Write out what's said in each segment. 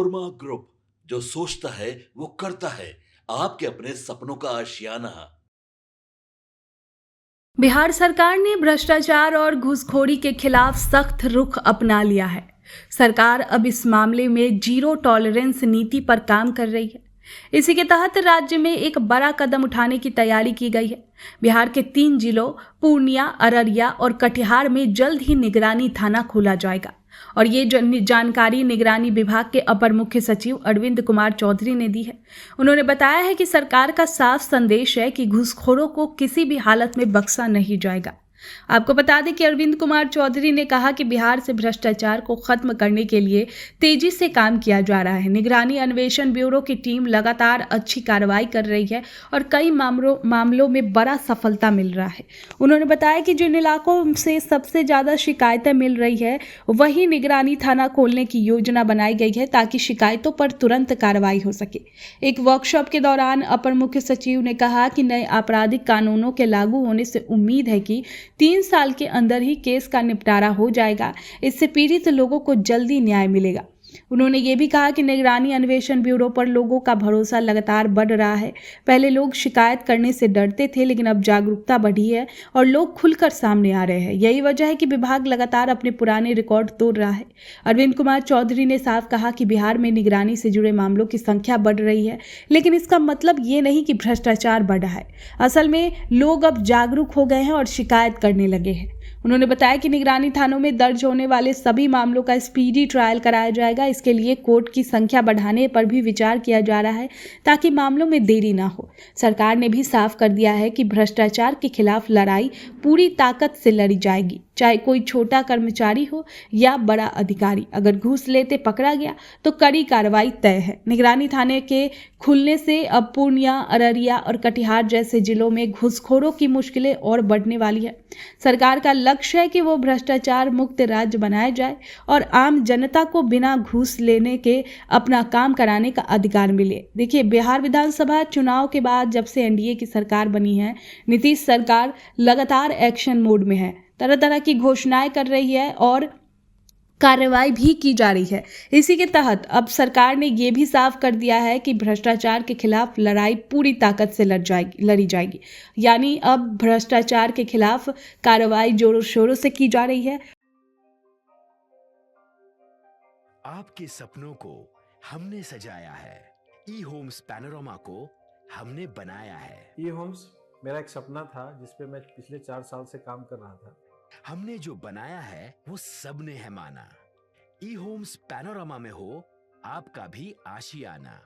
Panorama group, जो सोचता है वो करता है। आपके अपने सपनों का आशियाना। बिहार सरकार ने भ्रष्टाचार और घूसखोरी के खिलाफ सख्त रुख अपना लिया है। सरकार अब इस मामले में जीरो टॉलरेंस नीति पर काम कर रही है। इसी के तहत राज्य में एक बड़ा कदम उठाने की तैयारी की गई है। बिहार के 3 जिलों पूर्णिया, अररिया और कटिहार में जल्द ही निगरानी थाना खोला जाएगा। और ये जानकारी निगरानी विभाग के अपर मुख्य सचिव अरविंद कुमार चौधरी ने दी है। उन्होंने बताया है कि सरकार का साफ संदेश है कि घूसखोरों को किसी भी हालत में बख्शा नहीं जाएगा। आपको बता दें कि अरविंद कुमार चौधरी ने कहा कि बिहार से भ्रष्टाचार को खत्म करने के लिए तेजी से काम किया जा रहा है। निगरानी अन्वेषण ब्यूरो की टीम लगातार अच्छी कार्रवाई कर रही है और कई मामलों में बड़ा सफलता मिल रहा है। उन्होंने बताया कि जिन इलाकों से सबसे ज़्यादा शिकायतें मिल रही है वहीं निगरानी थाना खोलने की योजना बनाई गई है ताकि शिकायतों पर तुरंत कार्रवाई हो सके। एक वर्कशॉप के दौरान अपर मुख्य सचिव ने कहा कि नए आपराधिक कानूनों के लागू होने से उम्मीद है कि 3 साल के अंदर ही केस का निपटारा हो जाएगा। इससे पीड़ित लोगों को जल्दी न्याय मिलेगा। उन्होंने ये भी कहा कि निगरानी अन्वेषण ब्यूरो पर लोगों का भरोसा लगातार बढ़ रहा है। पहले लोग शिकायत करने से डरते थे, लेकिन अब जागरूकता बढ़ी है और लोग खुलकर सामने आ रहे हैं। यही वजह है कि विभाग लगातार अपने पुराने रिकॉर्ड तोड़ रहा है। अरविंद कुमार चौधरी ने साफ कहा कि बिहार में निगरानी से जुड़े मामलों की संख्या बढ़ रही है, लेकिन इसका मतलब ये नहीं कि भ्रष्टाचार बढ़ा है। असल में लोग अब जागरूक हो गए हैं और शिकायत करने लगे हैं। उन्होंने बताया कि निगरानी थानों में दर्ज होने वाले सभी मामलों का स्पीडी ट्रायल कराया जाएगा। इसके लिए कोर्ट की संख्या बढ़ाने पर भी विचार किया जा रहा है ताकि मामलों में देरी ना हो। सरकार ने भी साफ कर दिया है कि भ्रष्टाचार के खिलाफ लड़ाई पूरी ताकत से लड़ी जाएगी, चाहे कोई छोटा कर्मचारी हो या बड़ा अधिकारी। अगर घूस लेते पकड़ा गया तो कड़ी कार्रवाई तय है। निगरानी थाने के खुलने से अब पूर्णिया, अररिया और कटिहार जैसे जिलों में घूसखोरों की मुश्किलें और बढ़ने वाली है। सरकार का लक्ष्य है कि वो भ्रष्टाचार मुक्त राज्य बनाया जाए और आम जनता को बिना घूस लेने के अपना काम कराने का अधिकार मिले। देखिए, बिहार विधानसभा चुनाव के बाद जब से एनडीए की सरकार बनी है, नीतीश सरकार लगातार एक्शन मोड में है। तरह तरह की घोषणाएं कर रही है और कार्रवाई भी की जा रही है। इसी के तहत अब सरकार ने ये भी साफ कर दिया है कि भ्रष्टाचार के खिलाफ लड़ाई पूरी ताकत से लड़ी जाएगी। यानी अब भ्रष्टाचार के खिलाफ कार्रवाई जोरों शोरों से की जा रही है। आपके सपनों को हमने सजाया है, ई होम्स पैनोरमा को हमने बनाया है। ई होम्स मेरा एक सपना था जिस पे मैं पिछले 4 साल से काम कर रहा था। हमने जो बनाया है वो सबने है माना। ई होम्स पैनोरमा में हो आपका भी आशियाना।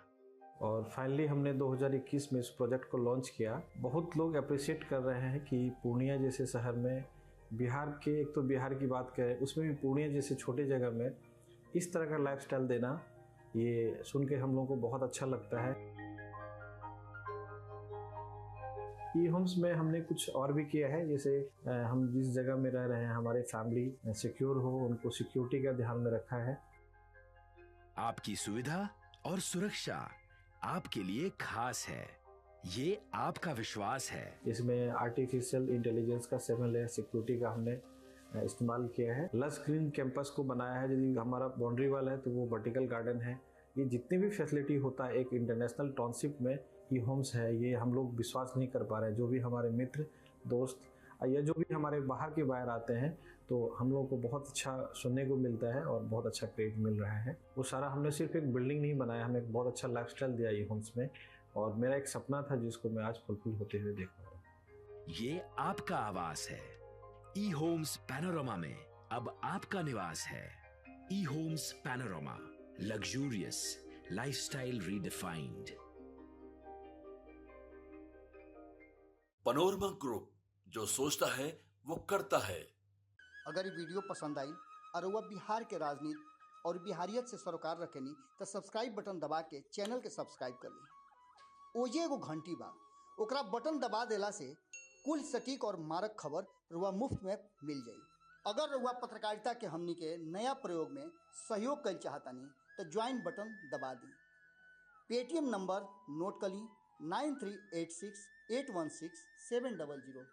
और फाइनली हमने 2021 में इस प्रोजेक्ट को लॉन्च किया। बहुत लोग अप्रिशिएट कर रहे हैं कि पूर्णिया जैसे शहर में, बिहार के, एक तो बिहार की बात करें उसमें भी पूर्णिया जैसे छोटे जगह में इस तरह का लाइफस्टाइल देना, ये सुन के हम लोगों को बहुत अच्छा लगता है। ई होम्स में हमने कुछ और भी किया है, जैसे हम जिस जगह में रह रहे हैं हमारे फैमिली सिक्योर हो, उनको सिक्योरिटी का ध्यान में रखा है। आपकी सुविधा और सुरक्षा आपके लिए खास है, ये आपका विश्वास है। इसमें आर्टिफिशियल इंटेलिजेंस का 7 लेयर सिक्योरिटी का हमने इस्तेमाल किया है। लस ग्रीन कैंपस को बनाया है। यदि हमारा बाउंड्री वाल है तो वो वर्टिकल गार्डन है। ये जितनी भी फैसिलिटी होता है एक इंटरनेशनल टाउनशिप में ई होम्स है, ये हम लोग विश्वास नहीं कर पा रहे हैं। जो भी हमारे मित्र, दोस्त या जो भी हमारे बाहर के बाहर आते हैं तो हम लोगों को बहुत अच्छा सुनने को मिलता है और बहुत अच्छा क्रेडिट मिल रहा है। वो सारा हमने सिर्फ एक बिल्डिंग नहीं बनाया, हमें एक बहुत अच्छा लाइफस्टाइल दिया ई होम्स में, और मेरा एक सपना था जिसको मैं आज फुलफिल होते हुए देख रहा हूँ। ये आपका आवास है। ई होम्स पैनोरमा में अब आपका निवास है। E homes panorama, luxurious lifestyle redefined. Panorama group, जो सोचता है वो करता है। अगर ये वीडियो पसंद आई और वह बिहार के राजनीति और बिहारियत से सरोकार रखेनी तो सब्सक्राइब बटन दबा के चैनल के सब्सक्राइब कर ली। ओजे एगो घंटी बा, ओकरा बटन दबा देला से कुल सटीक और मारक खबर रुआ मुफ्त में मिल जाई। अगर रुआ पत्रकारिता के हमनी के नया प्रयोग में सहयोग कर चाहतानी तो ज्वाइन बटन दबा दी। पेटीएम नंबर नोट कर ली 9386816700।